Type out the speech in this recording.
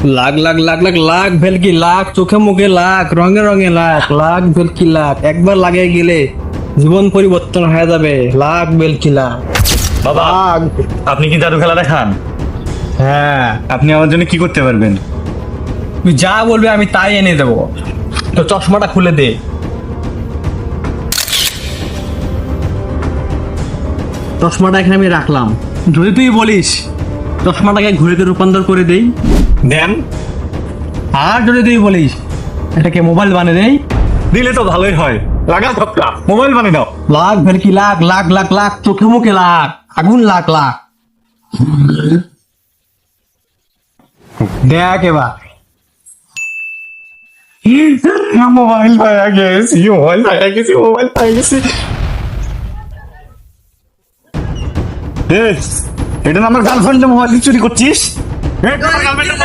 লাখ লাখ লাখ লাখ লাখ ভেলকি লাখ, চোখে মুখে লাখ, রঙে রঙে লাখ লাখ ভেলকি লাখ, একবার লাগে গেলে জীবন পরিবর্তন হয়ে যাবে। লাখ ভেলকি লাখ। বাবা, লাখ। আপনি কি জাদু খেলা দেখান? হ্যাঁ, আপনি আমার জন্য কি করতে পারবেন? তুই যা বলবি আমি তাই এনে দেবো। তো চশমাটা খুলে দে। চশমাটা এখানে আমি রাখলাম, যদি তুই বলিস চশমাটাকে ঘুরেতে রূপান্তর করে দেই, দেন। আর যদি তুই বলিস এটাকে মোবাইল বানিয়ে দেই, দিলে তো ভালোই হয়। লাগা ধক্কা, মোবাইল বানিয়ে দাও। লাখ ভেলকি লাখ লাখ লাখ লাখ, চোখে মুখে লাখ, আগুন লাখ লাখ। দেখ এবার। মোবাইল পাওয়া গেছি, মোবাইল পাওয়া গেছি, মোবাইল পাওয়া গেছি। এটা না আমার গার্লফ্রেন্ডের মোবাইল চুরি করছিস?